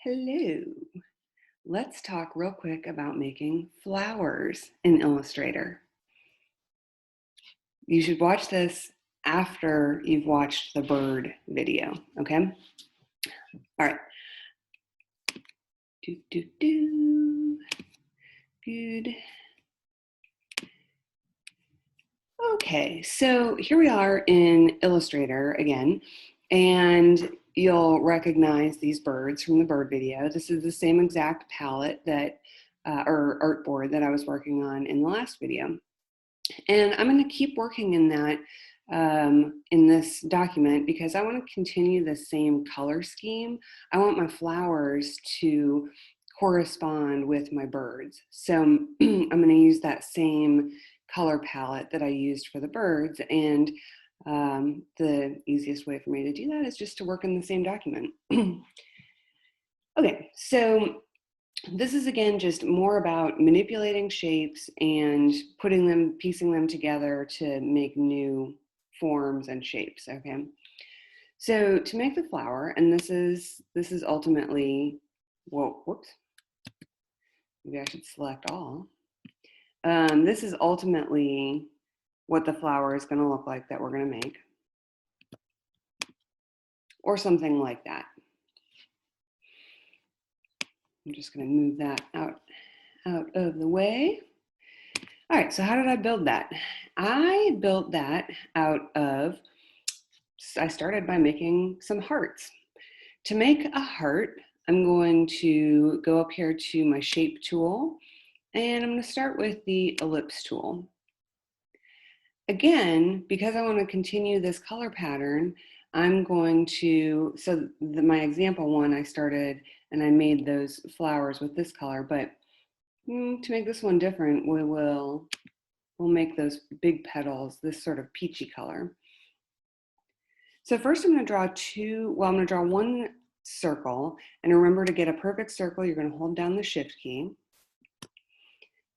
Hello. Let's talk real quick about making flowers in Illustrator. You should watch this after you've watched the bird video, okay? All right. Good. Okay, so here we are in Illustrator again, and you'll recognize these birds from the bird video. This is the same exact palette that, or artboard that I was working on in the last video. And I'm going to keep working in that in this document because I want to continue the same color scheme. I want my flowers to correspond with my birds. So I'm going to use that same color palette that I used for the birds. And the easiest way for me to do that is just to work in the same document. Okay, so this is again just more about manipulating shapes and piecing them together to make new forms and shapes, okay? So to make the flower, and this is ultimately, whoops, maybe I should select all. This is ultimately what the flower is gonna look like that we're gonna make, or something like that. I'm just gonna move that out of the way. All right, so how did I build that? I built that I started by making some hearts. To make a heart, I'm going to go up here to my shape tool, and I'm going to start with the ellipse tool. Again, because I want to continue this color pattern, I'm going to, my example one, I started and I made those flowers with this color, but to make this one different, we'll make those big petals this sort of peachy color. So first I'm going to draw one circle, and remember, to get a perfect circle, you're going to hold down the shift key.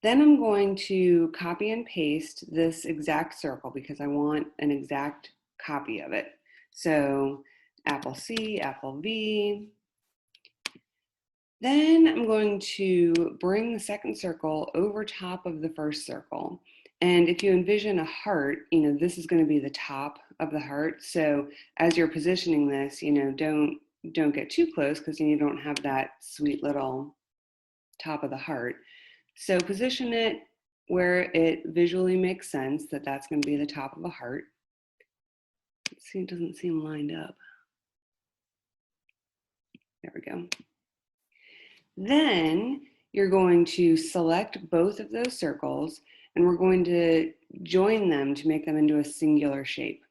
Then I'm going to copy and paste this exact circle because I want an exact copy of it. So apple C, apple V. Then I'm going to bring the second circle over top of the first circle. And if you envision a heart, this is going to be the top of the heart. So as you're positioning this, don't get too close because you don't have that sweet little top of the heart. So position it where it visually makes sense that that's going to be the top of a heart. Let's see, it doesn't seem lined up. There we go. Then you're going to select both of those circles, and we're going to join them to make them into a singular shape.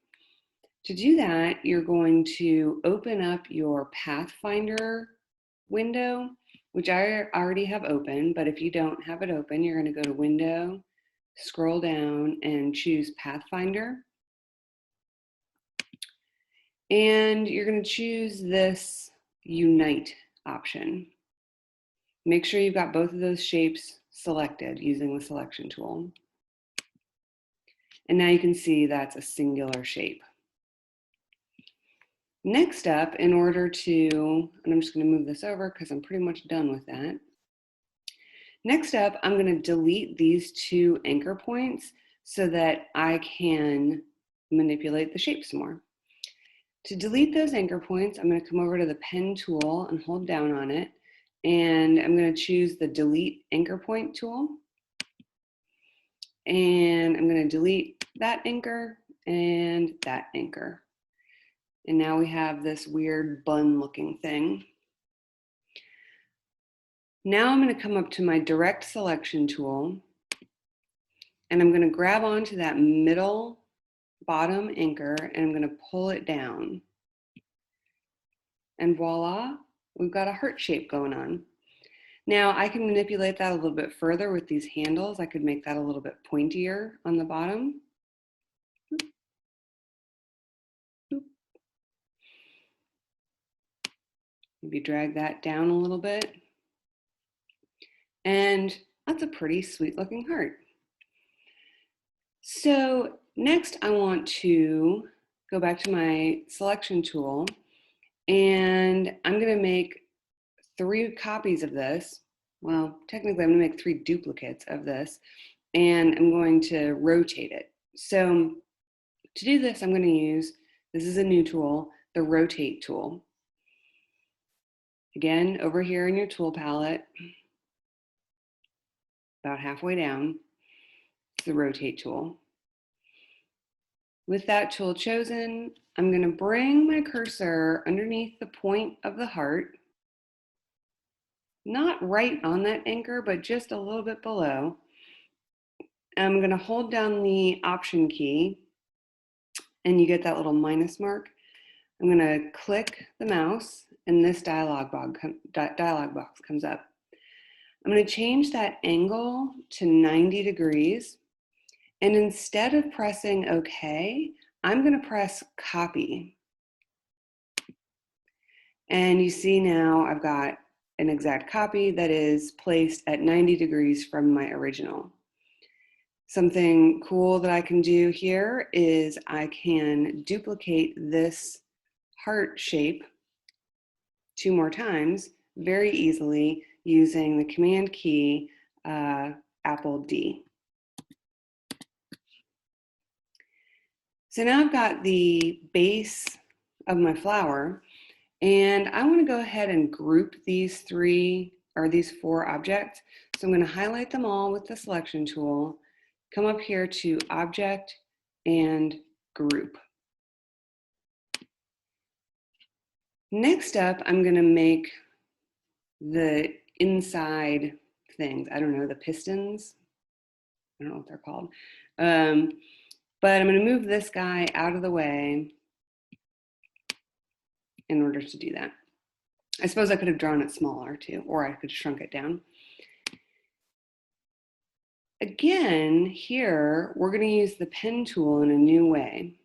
To do that, you're going to open up your Pathfinder window, which I already have open, but if you don't have it open, you're going to go to Window, scroll down, and choose Pathfinder. And you're going to choose this Unite option. Make sure you've got both of those shapes selected using the selection tool. And now you can see that's a singular shape. Next up, in order to, and I'm just going to move this over because I'm pretty much done with that. Next up, I'm going to delete these two anchor points so that I can manipulate the shape some more. To delete those anchor points, I'm going to come over to the pen tool and hold down on it. And I'm going to choose the delete anchor point tool. And I'm going to delete that anchor and that anchor. And now we have this weird bun looking thing. Now I'm going to come up to my direct selection tool, and I'm going to grab onto that middle bottom anchor and I'm going to pull it down. And voila, we've got a heart shape going on. Now I can manipulate that a little bit further with these handles. I could make that a little bit pointier on the bottom. Maybe drag that down a little bit. And that's a pretty sweet looking heart. So next I want to go back to my selection tool, and I'm going to make 3 copies of this. Well, technically I'm gonna make 3 duplicates of this, and I'm going to rotate it. So to do this, I'm gonna use, this is a new tool, the rotate tool. Again, over here in your tool palette, about halfway down, it's the rotate tool. With that tool chosen, I'm going to bring my cursor underneath the point of the heart, not right on that anchor, but just a little bit below. I'm going to hold down the Option key, and you get that little minus mark. I'm going to click the mouse, and this dialog box comes up. I'm going to change that angle to 90 degrees. And instead of pressing OK, I'm going to press copy. And you see now I've got an exact copy that is placed at 90 degrees from my original. Something cool that I can do here is I can duplicate this heart shape 2 more times very easily using the Command key, Apple D. So now I've got the base of my flower, and I want to go ahead and group these 4 objects. So I'm going to highlight them all with the selection tool, come up here to Object and Group. Next up, I'm going to make the inside things. I don't know, the pistons. I don't know what they're called. But I'm going to move this guy out of the way in order to do that. I suppose I could have drawn it smaller too, or I could have shrunk it down. Again, here, we're going to use the pen tool in a new way.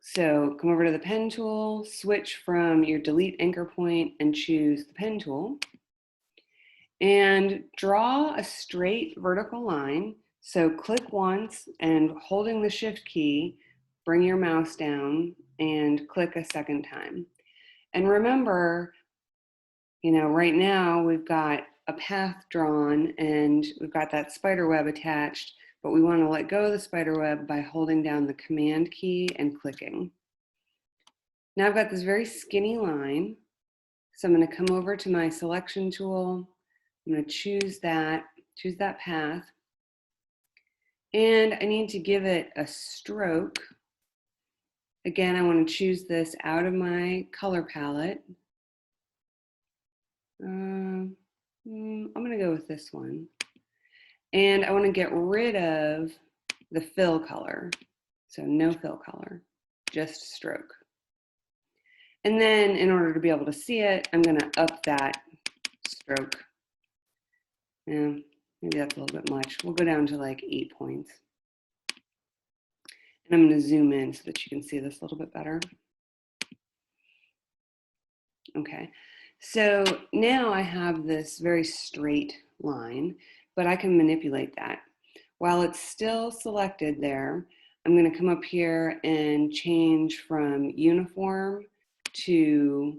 So come over to the pen tool, switch from your delete anchor point and choose the pen tool. And draw a straight vertical line. So click once and holding the shift key, bring your mouse down and click a second time. And remember, right now we've got a path drawn and we've got that spider web attached, but we want to let go of the spider web by holding down the Command key and clicking. Now I've got this very skinny line. So I'm going to come over to my selection tool. I'm going to choose that path. And I need to give it a stroke. Again, I want to choose this out of my color palette. I'm going to go with this one. And I want to get rid of the fill color. So no fill color, just stroke. And then in order to be able to see it, I'm going to up that stroke. Yeah, maybe that's a little bit much. We'll go down to like 8 points. And I'm going to zoom in so that you can see this a little bit better. Okay, so now I have this very straight line, but I can manipulate that. While it's still selected there, I'm going to come up here and change from uniform to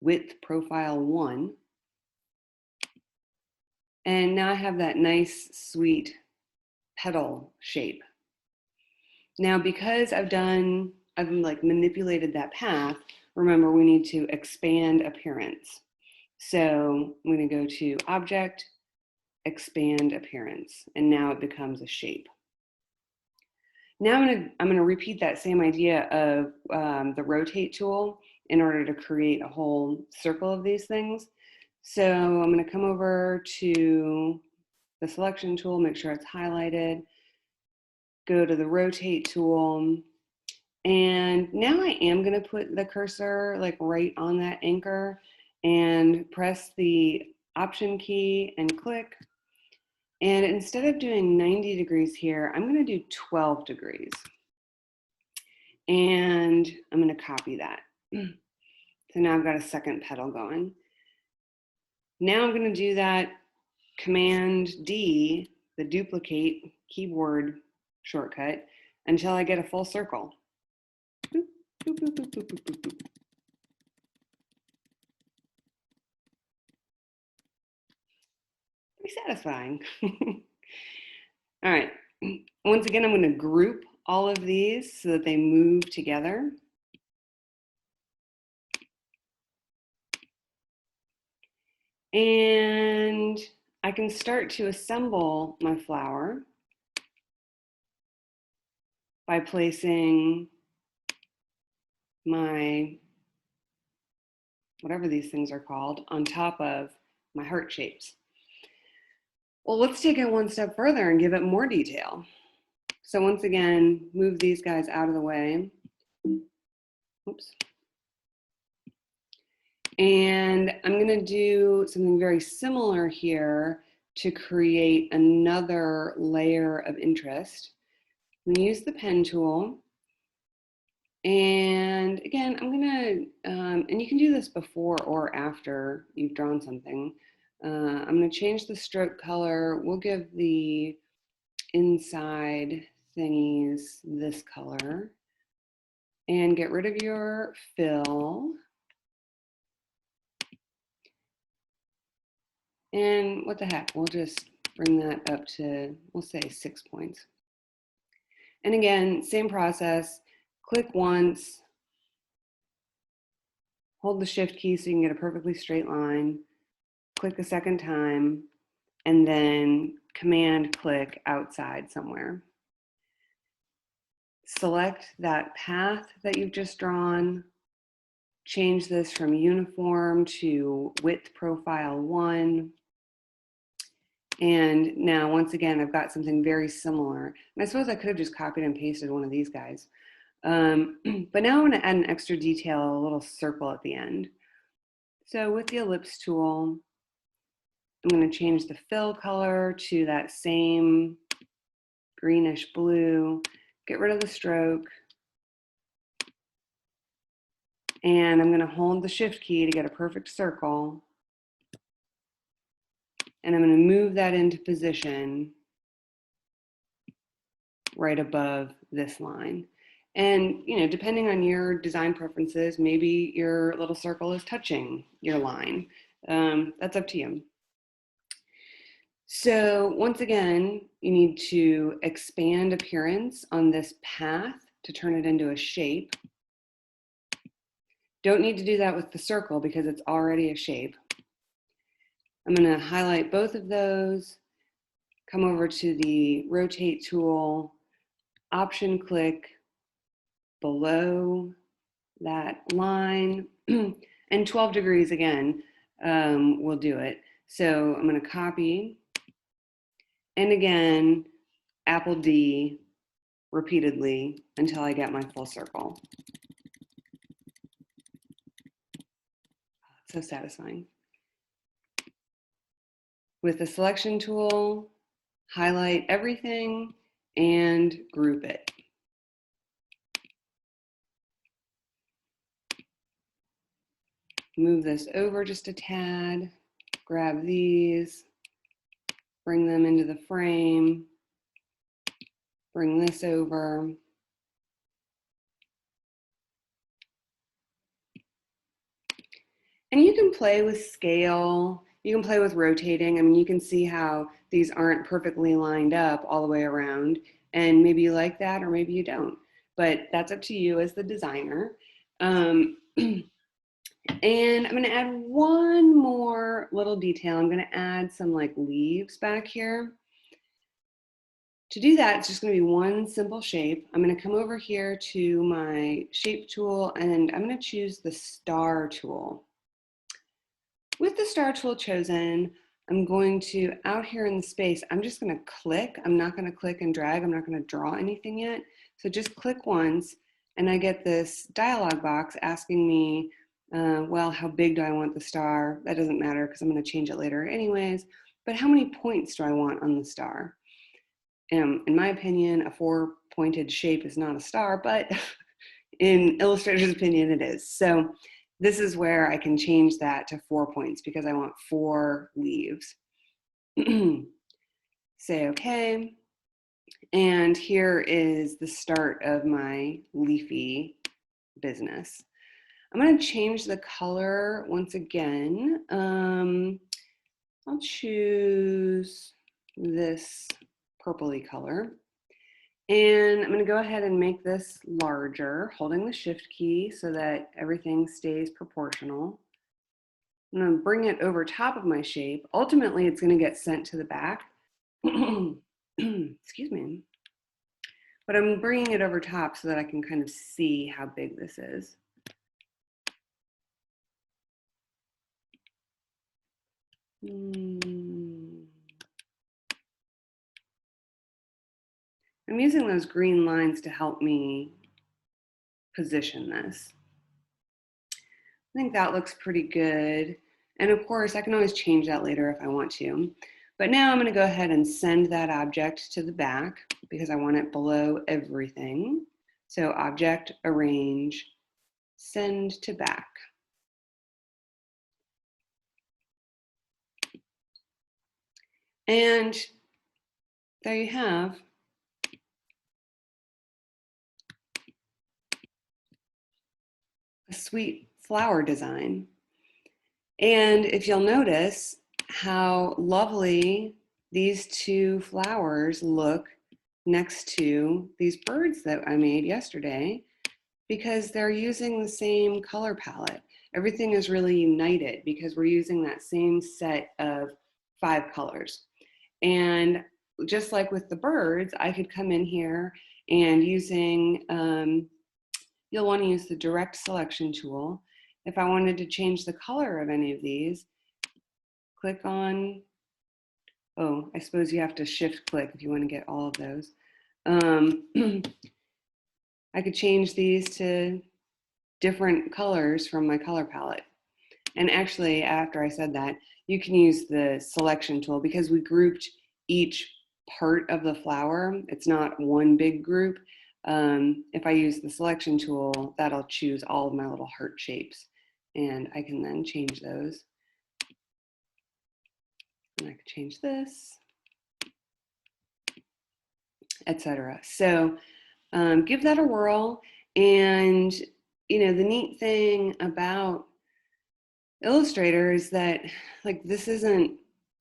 width profile 1. And now I have that nice, sweet petal shape. Now, because I've like manipulated that path, remember we need to expand appearance. So I'm going to go to Object, Expand Appearance, and now it becomes a shape. Now I'm going to repeat that same idea of the rotate tool in order to create a whole circle of these things. So I'm going to come over to the selection tool, make sure it's highlighted, go to the rotate tool, and now I am going to put the cursor like right on that anchor and press the Option key and click. And instead of doing 90 degrees here, I'm going to do 12 degrees. And I'm going to copy that. So now I've got a second petal going. Now I'm going to do that Command D, the duplicate keyboard shortcut, until I get a full circle. Boop, boop, boop, boop, boop, boop, boop. satisfying. All right, once again, I'm going to group all of these so that they move together. And I can start to assemble my flower by placing my, whatever these things are called, on top of my heart shapes. Well, let's take it one step further and give it more detail. So once again, move these guys out of the way. Oops. And I'm going to do something very similar here to create another layer of interest. I'm going to use the pen tool. And again, I'm going to, and you can do this before or after you've drawn something. I'm going to change the stroke color. We'll give the inside thingies this color. And get rid of your fill. And what the heck, we'll just bring that up to, we'll say 6 points. And again, same process, click once, hold the shift key so you can get a perfectly straight line, click a second time, and then command click outside somewhere. Select that path that you've just drawn, change this from uniform to width profile 1. And now, once again, I've got something very similar. And I suppose I could have just copied and pasted one of these guys. But now I'm going to add an extra detail, a little circle at the end. So with the ellipse tool, I'm going to change the fill color to that same greenish blue, get rid of the stroke, and I'm going to hold the shift key to get a perfect circle. And I'm going to move that into position right above this line. And, you know, depending on your design preferences, maybe your little circle is touching your line. That's up to you. So once again, you need to expand appearance on this path to turn it into a shape. Don't need to do that with the circle because it's already a shape. I'm going to highlight both of those, come over to the rotate tool, option click below that line, and 12 degrees again will do it. So I'm going to copy, and again, Apple D repeatedly until I get my full circle. So satisfying. With the selection tool, highlight everything and group it. Move this over just a tad, grab these, bring them into the frame, bring this over. And you can play with scale, you can play with rotating. I mean, you can see how these aren't perfectly lined up all the way around, and maybe you like that or maybe you don't, but that's up to you as the designer. And I'm gonna add one more little detail. I'm gonna add some like leaves back here. To do that, it's just gonna be one simple shape. I'm gonna come over here to my shape tool and I'm gonna choose the star tool. With the star tool chosen, I'm going to, out here in the space, I'm just gonna click. I'm not gonna click and drag. I'm not gonna draw anything yet. So just click once and I get this dialog box asking me, well, how big do I want the star? That doesn't matter because I'm going to change it later anyways. But how many points do I want on the star? In my opinion, a 4-pointed shape is not a star, but in Illustrator's opinion, it is. So this is where I can change that to 4 points because I want 4 leaves. Say okay. And here is the start of my leafy business. I'm going to change the color once again. I'll choose this purpley color. And I'm going to go ahead and make this larger, holding the shift key so that everything stays proportional. I'm going to bring it over top of my shape. Ultimately, it's going to get sent to the back. Excuse me. But I'm bringing it over top so that I can kind of see how big this is. I'm using those green lines to help me position this. I think that looks pretty good. And of course, I can always change that later if I want to. But now I'm going to go ahead and send that object to the back because I want it below everything. So object, arrange, send to back. And there you have a sweet flower design. And if you'll notice how lovely these two flowers look next to these birds that I made yesterday, because they're using the same color palette. Everything is really united because we're using that same set of 5 colors. And just like with the birds, I could come in here and using, you'll want to use the direct selection tool. If I wanted to change the color of any of these, click on, oh, I suppose you have to shift click if you want to get all of those. I could change these to different colors from my color palette. And actually, after I said that, you can use the selection tool because we grouped each part of the flower. It's not one big group. If I use the selection tool, that'll choose all of my little heart shapes. And I can then change those. And I could change this, etc. So give that a whirl. And you know, the neat thing about Illustrator is that like this isn't,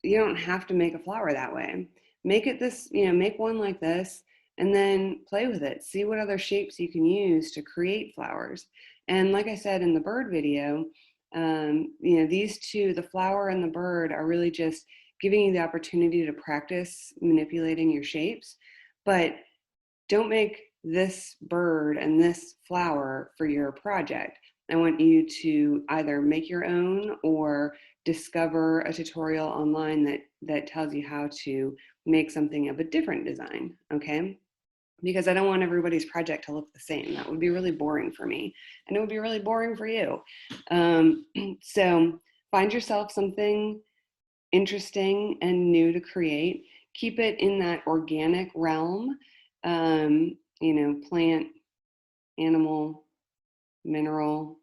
you don't have to make a flower that way. Make it this, you know, make one like this and then play with it. See what other shapes you can use to create flowers. And like I said in the bird video, you know, these two, the flower and the bird, are really just giving you the opportunity to practice manipulating your shapes. But don't make this bird and this flower for your project. I want you to either make your own or discover a tutorial online that tells you how to make something of a different design, okay? Because I don't want everybody's project to look the same. That would be really boring for me, and it would be really boring for you. So find yourself something interesting and new to create. Keep it in that organic realm, you know, plant, animal, mineral.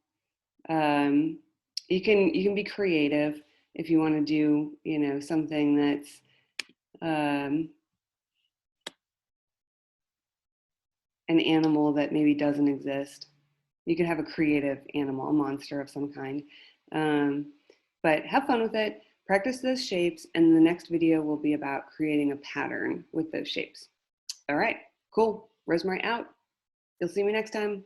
You can be creative if you want to do, you know, something that's an animal that maybe doesn't exist. You could have a creative animal, a monster of some kind. But have fun with it. Practice those shapes, and the next video will be about creating a pattern with those shapes. All right, cool. Rosemary out. You'll see me next time.